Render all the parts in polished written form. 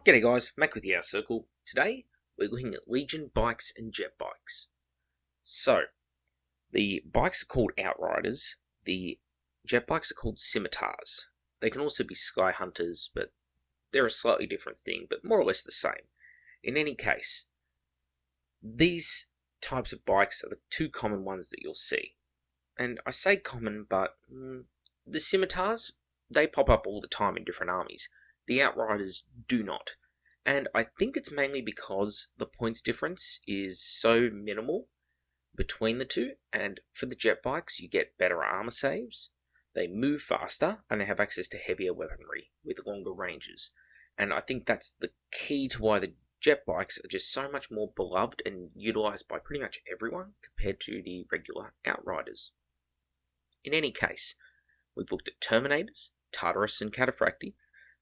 G'day guys, Mac with the Our Circle. Today, we're looking at Legion bikes and jet bikes. So, the bikes are called Outriders, the jet bikes are called Scimitars. They can also be Sky Hunters, but they're a slightly different thing, but more or less the same. In any case, these types of bikes are the two common ones that you'll see. And I say common, but the Scimitars, they pop up all the time in different armies. The Outriders do not. And I think it's mainly because the points difference is so minimal between the two, and for the jet bikes you get better armor saves, they move faster, and they have access to heavier weaponry with longer ranges. And I think that's the key to why the jet bikes are just so much more beloved and utilised by pretty much everyone compared to the regular Outriders. In any case, we've looked at Terminators, Tartarus and Cataphracti.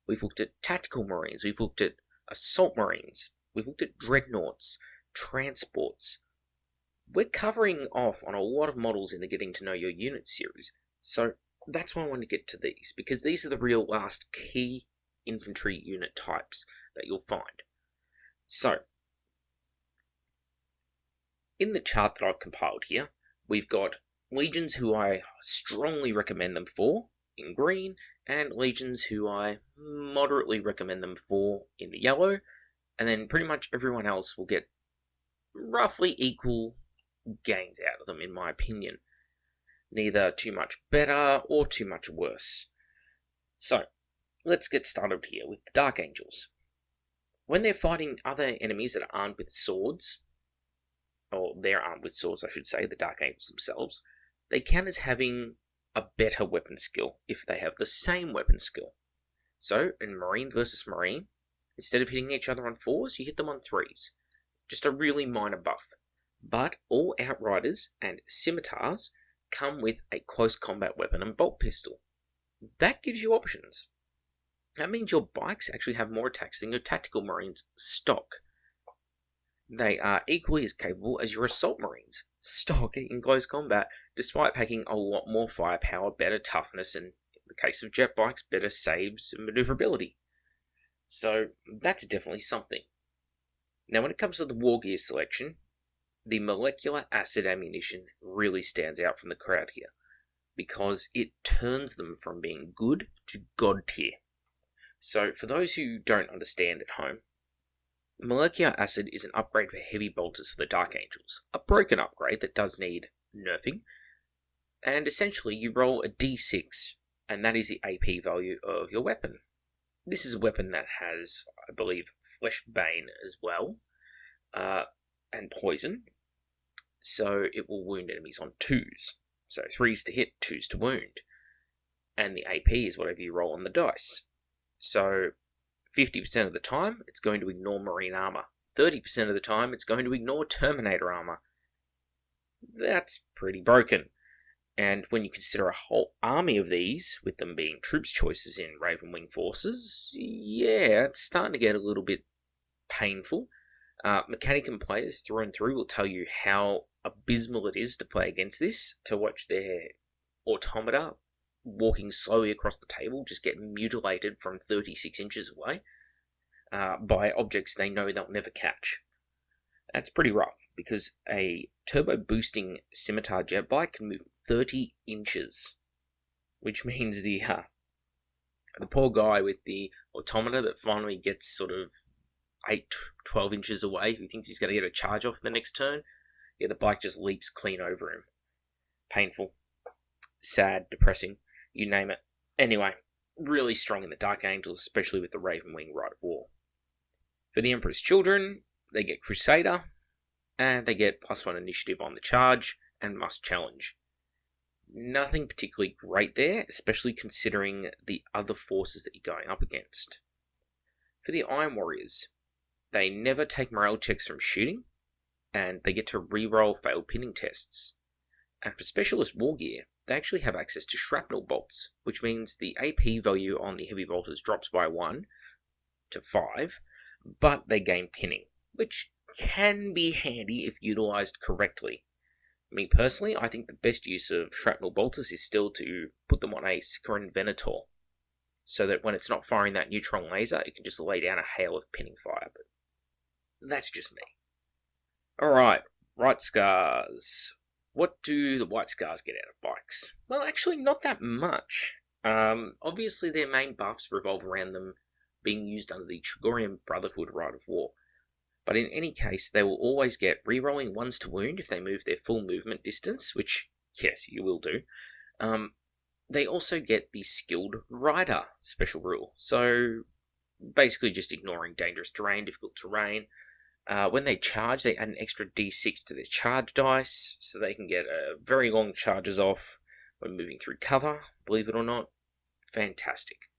We've looked at Tactical Marines, we've looked at Assault Marines, we've looked at Dreadnoughts, Transports. We're covering off on a lot of models in the Getting to Know Your Unit series, so that's why I want to get to these, because these are the real last key infantry unit types that you'll find. So, in the chart that I've compiled here, we've got legions who I strongly recommend them for, in green, and legions who I moderately recommend them for in the yellow, and then pretty much everyone else will get roughly equal gains out of them, in my opinion. Neither too much better or too much worse. So, let's get started here with the Dark Angels. When they're fighting other enemies that are armed with swords, or they're armed with swords I should say, the Dark Angels themselves, they count as having a better weapon skill if they have the same weapon skill. So, in Marine versus Marine, instead of hitting each other on 4s, you hit them on 3s. Just a really minor buff. But all Outriders and Scimitars come with a close combat weapon and bolt pistol. That gives you options. That means your bikes actually have more attacks than your Tactical Marines stock. They are equally as capable as your Assault Marines stock in close combat, despite packing a lot more firepower, better toughness, and in the case of jet bikes, better saves and maneuverability. So that's definitely something. Now when it comes to the war gear selection, the molecular acid ammunition really stands out from the crowd here, because it turns them from being good to god tier. So for those who don't understand at home, molecular acid is an upgrade for heavy bolters for the Dark Angels, a broken upgrade that does need nerfing, and essentially you roll a d6, and that is the AP value of your weapon. This is a weapon that has, I believe, Flesh Bane as well, and Poison, so it will wound enemies on 2s, so 3s to hit, 2s to wound, and the AP is whatever you roll on the dice. So 50% of the time, it's going to ignore Marine armor. 30% of the time, it's going to ignore Terminator armor. That's pretty broken. And when you consider a whole army of these, with them being troops choices in Raven Wing forces, yeah, it's starting to get a little bit painful. Mechanicum players through and through will tell you how abysmal it is to play against this, to watch their automata walking slowly across the table, just get mutilated from 36 inches away by objects they know they'll never catch. That's pretty rough, because a turbo boosting Scimitar jet bike can move 30 inches, which means the poor guy with the automata that finally gets sort of 12 inches away, who thinks he's going to get a charge off the next turn, yeah, the bike just leaps clean over him. Painful, sad, depressing, you name it. Anyway, really strong in the Dark Angels, especially with the Raven Wing Rite of War. For the Emperor's Children, they get Crusader, and they get +1 initiative on the charge, and must challenge. Nothing particularly great there, especially considering the other forces that you're going up against. For the Iron Warriors, they never take morale checks from shooting, and they get to reroll failed pinning tests. And for Specialist War Gear, they actually have access to shrapnel bolts, which means the AP value on the heavy bolters drops by 1 to 5, but they gain pinning, which can be handy if utilised correctly. Me personally, I think the best use of shrapnel bolters is still to put them on a Sicaran Venator. so that when it's not firing that neutron laser, it can just lay down a hail of pinning fire. But that's just me. Alright, White Scars. What do the White Scars get out of bikes? Well, actually not that much. Obviously their main buffs revolve around them being used under the Trigorian Brotherhood Rite of War. But in any case, they will always get rerolling 1s to wound if they move their full movement distance, which, yes, you will do. They also get the Skilled Rider special rule, so basically just ignoring dangerous terrain, difficult terrain. When they charge, they add an extra d6 to their charge dice, so they can get very long charges off when moving through cover, believe it or not. Fantastic.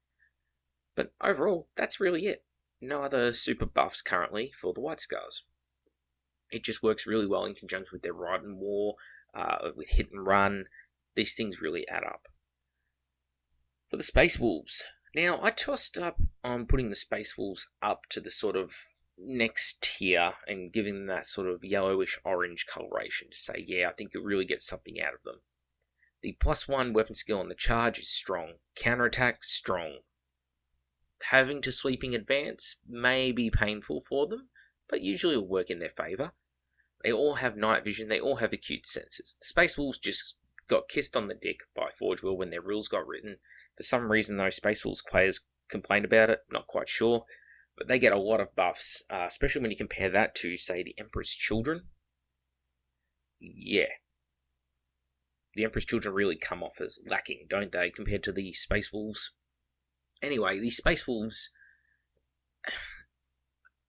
But overall, that's really it. No other super buffs currently for the White Scars. It just works really well in conjunction with their Ride and War, with Hit and Run. These things really add up. For the Space Wolves. Now, I tossed up on putting the Space Wolves up to the sort of next tier and giving them that sort of yellowish orange coloration to say, yeah, I think you'll really get something out of them. The +1 weapon skill on the charge is strong. Counterattack, strong. Having to sweeping advance may be painful for them, but usually will work in their favour. They all have night vision, they all have acute senses. The Space Wolves just got kissed on the dick by Forge World when their rules got written. For some reason, though, Space Wolves players complained about it, not quite sure. But they get a lot of buffs, especially when you compare that to, say, the Emperor's Children. Yeah. The Emperor's Children really come off as lacking, don't they, compared to the Space Wolves? Anyway, the Space Wolves,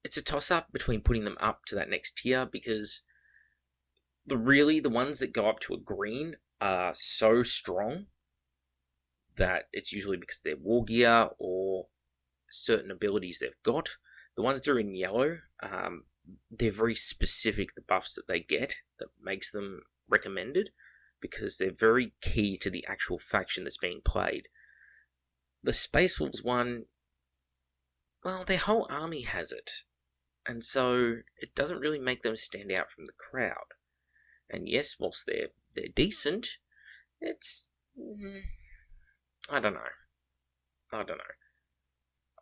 it's a toss-up between putting them up to that next tier, because the ones that go up to a green are so strong that it's usually because they're war gear or certain abilities they've got. The ones that are in yellow, they're very specific, the buffs that they get, that makes them recommended, because they're very key to the actual faction that's being played. The Space Wolves one, well, their whole army has it, and so it doesn't really make them stand out from the crowd. And yes, whilst they're decent, it's... I don't know.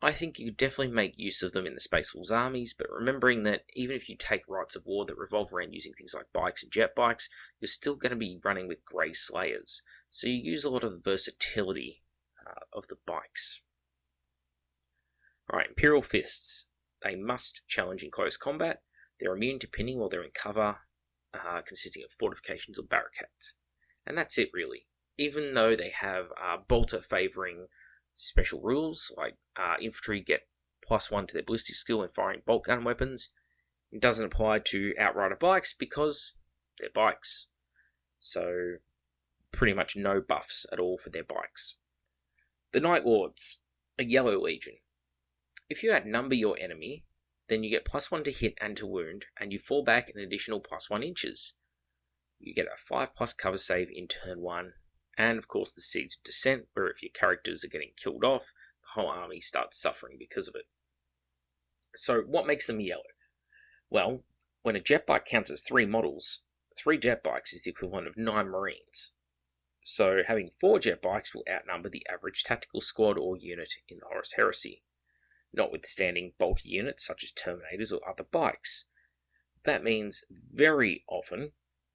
I think you definitely make use of them in the Space Wolves armies, but remembering that even if you take Rites of War that revolve around using things like bikes and jet bikes, you're still going to be running with Grey Slayers, so you use a lot of the versatility of the bikes. Alright, Imperial Fists. They must challenge in close combat. They're immune to pinning while they're in cover, consisting of fortifications or barricades. And that's it, really. Even though they have bolter favouring special rules, like infantry get +1 to their ballistic skill when firing bolt gun weapons, it doesn't apply to Outrider bikes because they're bikes. So, pretty much no buffs at all for their bikes. The Night Lords, a Yellow Legion. If you outnumber your enemy, then you get +1 to hit and to wound, and you fall back an additional +1 inches. You get a 5+ cover save in turn 1, and of course the Seeds of Descent, where if your characters are getting killed off, the whole army starts suffering because of it. So what makes them yellow? Well, when a jet bike counts as 3 models, 3 jet bikes is the equivalent of 9 Marines. So having 4 jet bikes will outnumber the average tactical squad or unit in the Horus Heresy, notwithstanding bulky units such as Terminators or other bikes. That means very often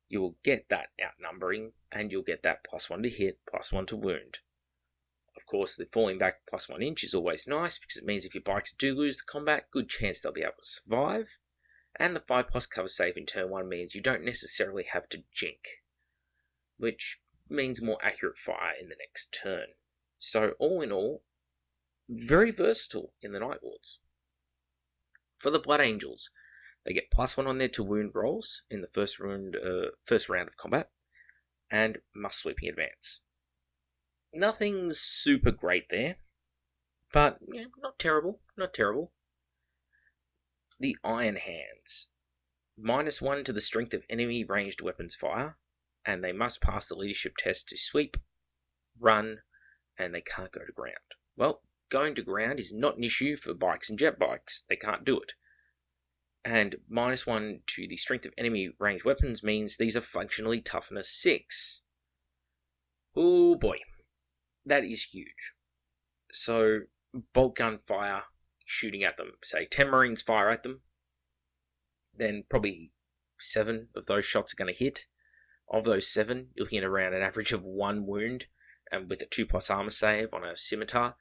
you will get that outnumbering, and you'll get that +1 to hit, +1 to wound. Of course, the falling back +1 inch is always nice, because it means if your bikes do lose the combat, good chance they'll be able to survive. And the 5+ cover save in turn 1 means you don't necessarily have to jink, which means more accurate fire in the next turn. So all in all, very versatile in the Night Lords. For the Blood Angels, they get +1 on their to wound rolls in the first round of combat, and must sweeping advance. Nothing super great there, but yeah, not terrible. The Iron Hands, -1 to the strength of enemy ranged weapons fire, and they must pass the leadership test to sweep, run, and they can't go to ground. Well, going to ground is not an issue for bikes and jet bikes. They can't do it. And -1 to the strength of enemy ranged weapons means these are functionally toughness 6. Oh boy, that is huge. So, bolt gun fire, shooting at them. Say 10 Marines fire at them, then probably 7 of those shots are going to hit. Of those 7, you'll hit around an average of 1 wound, and with a 2+ armor save on a Scimitar,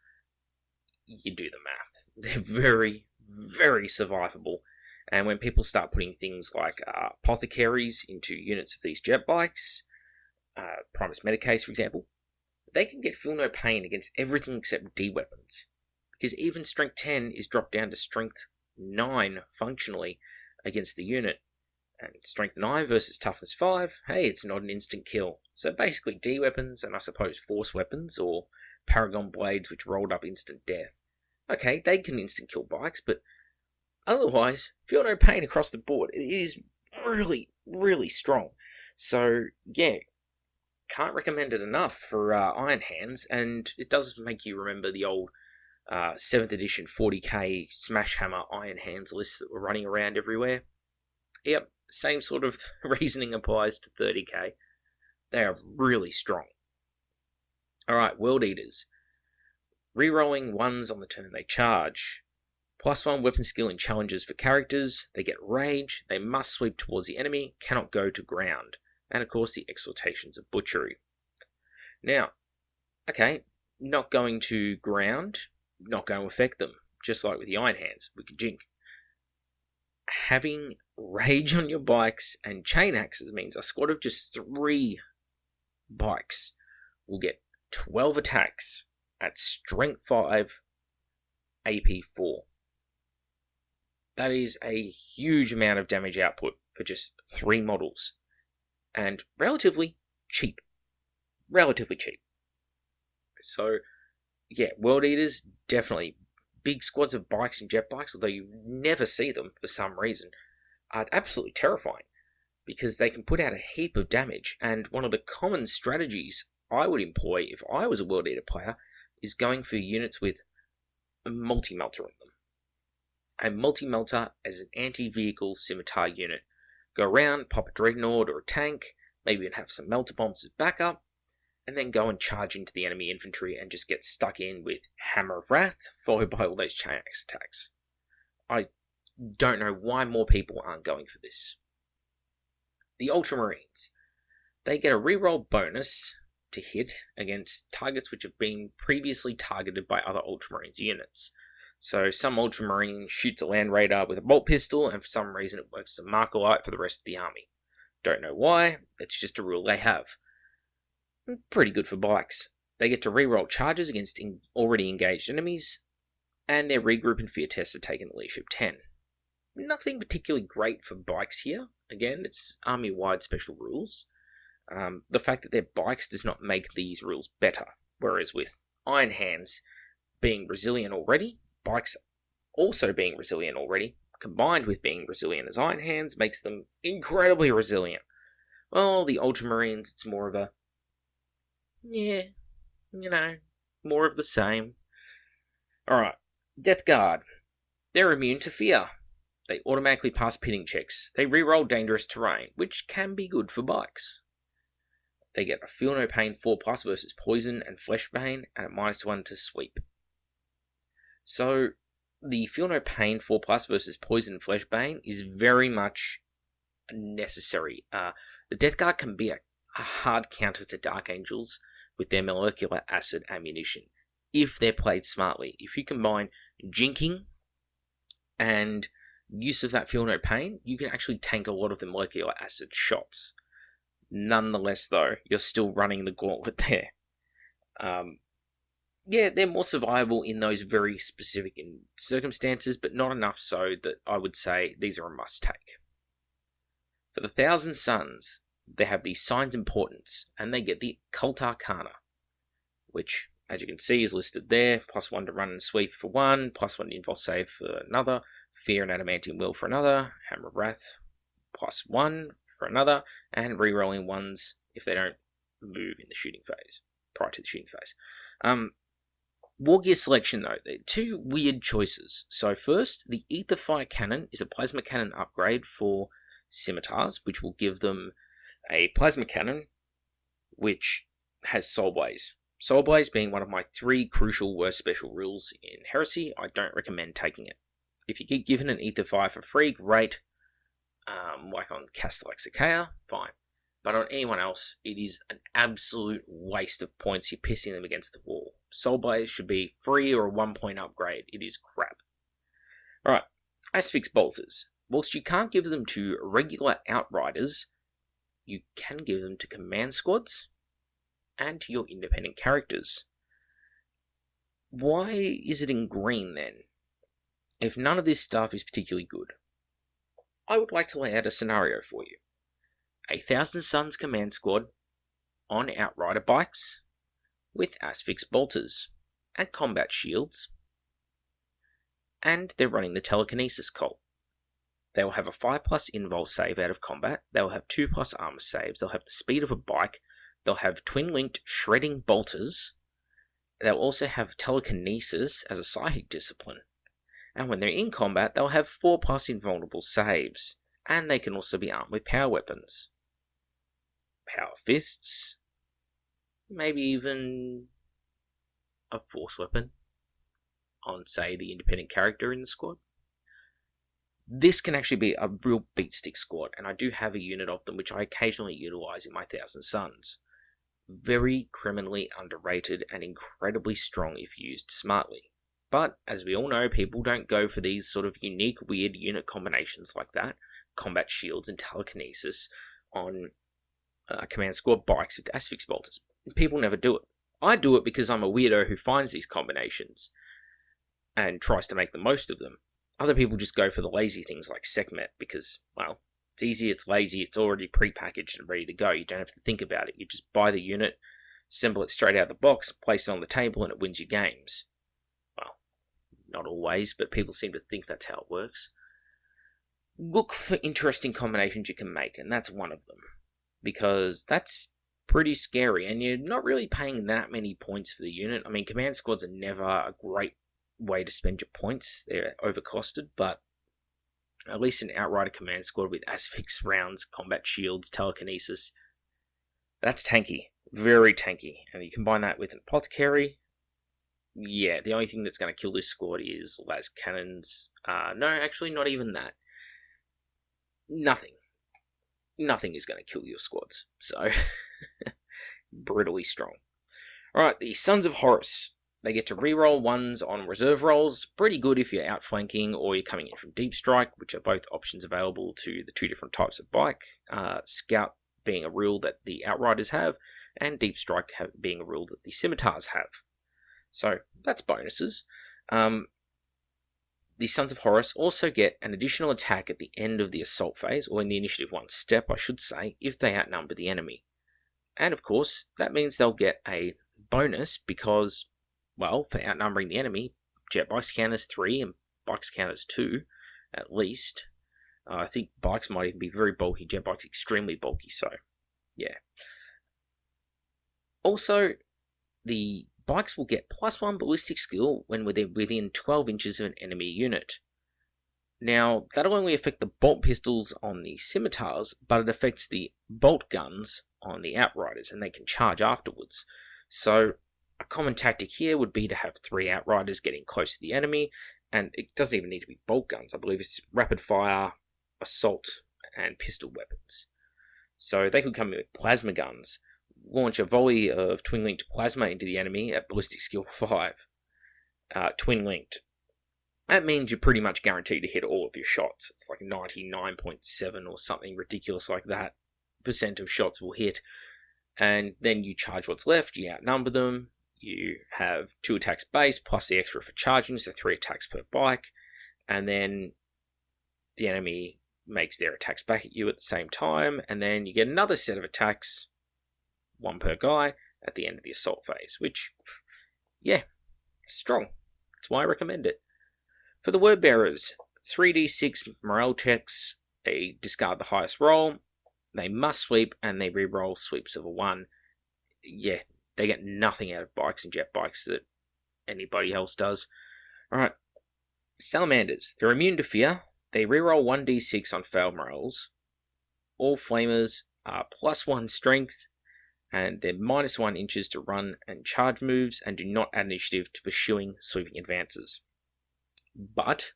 you do the math. They're very, very survivable. And when people start putting things like apothecaries into units of these jet bikes, Primus Medicase, for example, they can get feel no pain against everything except D weapons. Because even Strength 10 is dropped down to Strength 9 functionally against the unit. And Strength 9 versus Toughness 5, hey, it's not an instant kill. So basically D weapons, and I suppose Force weapons, or Paragon Blades which rolled up instant death. Okay, they can instant kill bikes, but otherwise, feel no pain across the board. It is really, really strong. So, yeah, can't recommend it enough for Iron Hands, and it does make you remember the old 7th edition 40k Smash Hammer Iron Hands lists that were running around everywhere. Yep, same sort of reasoning applies to 30k. They are really strong. Alright, World Eaters. Rerolling 1s on the turn they charge. +1 weapon skill in challenges for characters. They get rage. They must sweep towards the enemy. Cannot go to ground. And of course the exhortations of butchery. Now, okay, not going to ground, not going to affect them. Just like with the Iron Hands, we could jink. Having rage on your bikes and chain axes means a squad of just 3 bikes will get 12 attacks at Strength 5, AP 4. That is a huge amount of damage output for just 3 models. And relatively cheap. Relatively cheap. So, yeah, World Eaters, definitely. Big squads of bikes and jet bikes, although you never see them for some reason, are absolutely terrifying. Because they can put out a heap of damage. And one of the common strategies I would employ if I was a World Eater player is going for units with a multi-melter in them. A multi-melter as an anti-vehicle scimitar unit. Go around, pop a dreadnought or a tank, maybe even have some melter bombs as backup, and then go and charge into the enemy infantry and just get stuck in with Hammer of Wrath, followed by all those chain axe attacks. I don't know why more people aren't going for this. The Ultramarines. They get a reroll bonus to hit against targets which have been previously targeted by other Ultramarines units. So some Ultramarine shoots a land raider with a bolt pistol, and for some reason it works as a marker light for the rest of the army. Don't know why, it's just a rule they have. Pretty good for bikes. They get to reroll charges against already engaged enemies, and their regroup and fear tests are taken at Leadership 10. Nothing particularly great for bikes here. Again, it's army-wide special rules. The fact that they're bikes does not make these rules better, whereas with Iron Hands being resilient already, bikes also being resilient already, combined with being resilient as Iron Hands, makes them incredibly resilient. Well, the Ultramarines, it's more of a, yeah, you know, more of the same. Alright, Deathguard. They're immune to fear. They automatically pass pitting checks. They reroll dangerous terrain, which can be good for bikes. They get a Feel No Pain 4+ versus Poison and Fleshbane, and a -1 to sweep. So, the Feel No Pain 4+ versus Poison and Fleshbane is very much necessary. The Deathguard can be a hard counter to Dark Angels with their molecular acid ammunition, if they're played smartly. If you combine jinking and use of that Feel No Pain, you can actually tank a lot of the molecular acid shots. Nonetheless, though, you're still running the gauntlet there. Yeah, they're more survivable in those very specific circumstances, but not enough so that I would say these are a must-take. For the 1,000 Suns, they have the Signs Importance, and they get the Cult Arcana, which, as you can see, is listed there. +1 to run and sweep for 1, +1 to invul save for another, Fear and Adamantium Will for another, Hammer of Wrath +1 for another, and rerolling 1s if they don't move in the shooting phase, prior to the shooting phase. War gear selection, though, they're 2 weird choices. So first, the Aetherfire Cannon is a plasma cannon upgrade for Scimitars, which will give them a plasma cannon which has soul blaze. Soul Blaze being one of my 3 crucial worst special rules in Heresy, I don't recommend taking it. If you get given an Ether Fire for free, great. Like on Castellax Achaea, fine. But on anyone else, it is an absolute waste of points. You're pissing them against the wall. Soul Blaze should be free or a 1-point upgrade. It is crap. Alright, Asphyx Bolters. Whilst you can't give them to regular Outriders, you can give them to command squads and to your independent characters. Why is it in green then? If none of this stuff is particularly good, I would like to lay out a scenario for you. 1,000 Suns command squad on Outrider bikes with Asphyx Bolters and combat shields, and they're running the Telekinesis cult. They will have a 5+ invul save out of combat, they'll have 2+ armor saves, they'll have the speed of a bike, they'll have twin-linked shredding bolters, they'll also have telekinesis as a psychic discipline, and when they're in combat they'll have 4+ invulnerable saves, and they can also be armed with power weapons. Power fists, maybe even a force weapon on, say, the independent character in the squad. This can actually be a real beatstick squad, and I do have a unit of them which I occasionally utilise in my 1,000 Suns. Very criminally underrated and incredibly strong if used smartly. But, as we all know, people don't go for these sort of unique, weird unit combinations like that, combat shields and telekinesis, on command squad bikes with Asphyx Bolters. People never do it. I do it because I'm a weirdo who finds these combinations and tries to make the most of them. Other people just go for the lazy things like Sekhmet because, well, it's easy, it's lazy, it's already pre-packaged and ready to go. You don't have to think about it. You just buy the unit, assemble it straight out of the box, place it on the table, and it wins your games. Well, not always, but people seem to think that's how it works. Look for interesting combinations you can make, and that's one of them. Because that's pretty scary, and you're not really paying that many points for the unit. I mean, command squads are never a great way to spend your points. They're overcosted, but at least an Outrider command squad with Asphyx rounds, combat shields, telekinesis, that's tanky. Very tanky. And you combine that with an Apothecary, yeah, the only thing that's going to kill this squad is las cannons. No, actually, not even that. Nothing is going to kill your squads. So, brutally strong. Alright, the Sons of Horus. They get to reroll 1s on reserve rolls. Pretty good if you're outflanking or you're coming in from Deep Strike, which are both options available to the 2 different types of bike. Scout being a rule that the Outriders have, and Deep Strike being a rule that the Scimitars have. So, that's bonuses. The Sons of Horus also get an additional attack at the end of the assault phase, or in the initiative 1 step, I should say, if they outnumber the enemy. And of course, that means they'll get a bonus because, well, for outnumbering the enemy, jet bikes count as 3 and bikes count as 2, at least. I think bikes might even be very bulky, jet bikes extremely bulky, so, yeah. Also, the bikes will get +1 ballistic skill when they're within 12 inches of an enemy unit. Now, that'll only affect the bolt pistols on the Scimitars, but it affects the bolt guns on the Outriders, and they can charge afterwards. So, a common tactic here would be to have 3 Outriders getting close to the enemy, and it doesn't even need to be bolt guns. I believe it's rapid fire, assault, and pistol weapons. So, they could come in with plasma guns, launch a volley of twin-linked plasma into the enemy at ballistic skill 5. Twin-linked. That means you're pretty much guaranteed to hit all of your shots. It's like 99.7 or something ridiculous like that % of shots will hit. And then you charge what's left, you outnumber them, you have 2 attacks base plus the extra for charging, so 3 attacks per bike, and then the enemy makes their attacks back at you at the same time, and then you get another set of attacks, 1 per guy, at the end of the assault phase, which, yeah, strong. That's why I recommend it. For the Word Bearers, 3d6 morale checks, they discard the highest roll, they must sweep, and they reroll sweeps of a 1. Yeah, they get nothing out of bikes and jet bikes that anybody else does. Alright, Salamanders, they're immune to fear, they reroll 1d6 on failed morals. All flamers are +1 strength, and they're -1 inches to run and charge moves, and do not add initiative to pursuing sweeping advances. But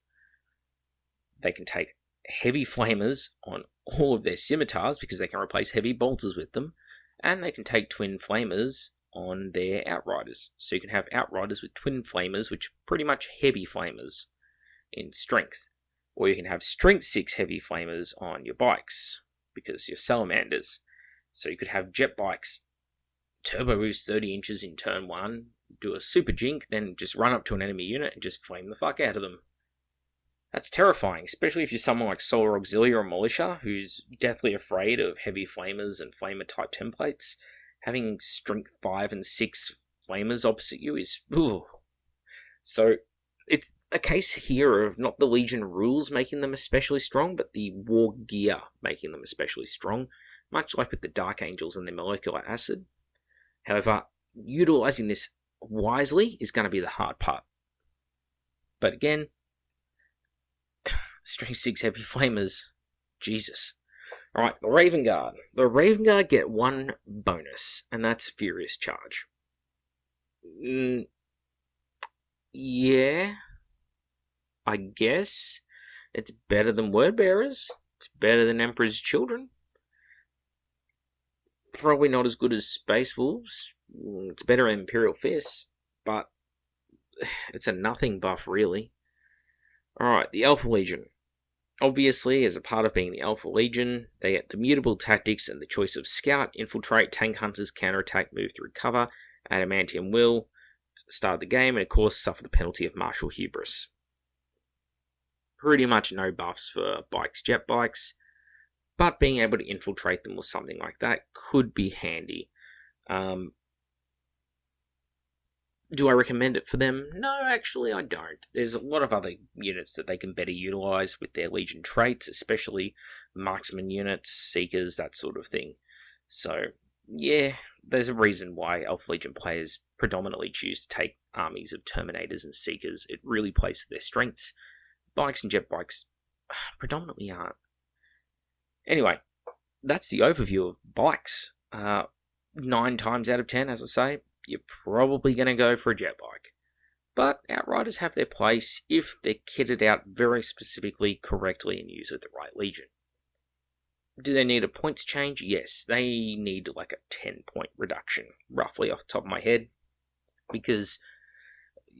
they can take heavy flamers on all of their scimitars because they can replace heavy bolters with them, and they can take twin flamers on their outriders. So you can have outriders with twin flamers, which are pretty much heavy flamers in strength. Or you can have strength 6 heavy flamers on your bikes, because you're salamanders. So you could have jet bikes, turbo boost 30 inches in turn 1, do a super jink, then just run up to an enemy unit and just flame the fuck out of them. That's terrifying, especially if you're someone like Solar Auxiliary or Militia, who's deathly afraid of heavy flamers and flamer type templates. Having strength 5 and 6 flamers opposite you is... ooh. So it's a case here of not the Legion rules making them especially strong, but the war gear making them especially strong, much like with the Dark Angels and their molecular acid. However, utilising this wisely is going to be the hard part. But again, strength 6 heavy flamers, Jesus. Alright, the Raven Guard. The Raven Guard get one bonus, and that's Furious Charge. Yeah, I guess. It's better than Word Bearers. It's better than Emperor's Children. Probably not as good as Space Wolves. It's better than Imperial Fists, but it's a nothing buff, really. Alright, the Alpha Legion. Obviously, as a part of being the Alpha Legion, they get the mutable tactics and the choice of Scout, Infiltrate, Tank Hunters, Counterattack, Move Through Cover, Adamantium Will, at the start of the game, and of course suffer the penalty of Martial Hubris. Pretty much no buffs for bikes, jet bikes, but being able to infiltrate them or something like that could be handy. Do I recommend it for them? No, actually I don't. There's a lot of other units that they can better utilise with their Legion traits, especially marksman units, seekers, that sort of thing. So, yeah, there's a reason why Alpha Legion players predominantly choose to take armies of Terminators and Seekers. It really plays to their strengths. Bikes and jet bikes predominantly aren't. Anyway, that's the overview of bikes. 9 times out of 10, as I say, you're probably going to go for a jet bike. But Outriders have their place if they're kitted out very specifically, correctly, and used with the right Legion. Do they need a points change? Yes, they need like a 10-point reduction, roughly off the top of my head, because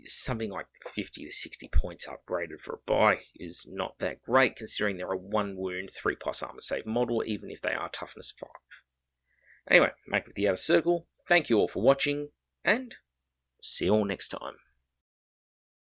something like 50 to 60 points upgraded for a bike is not that great, considering they're a 1 wound, 3+ armor save model, even if they are toughness 5. Anyway, make with the outer circle. Thank you all for watching, and see you all next time.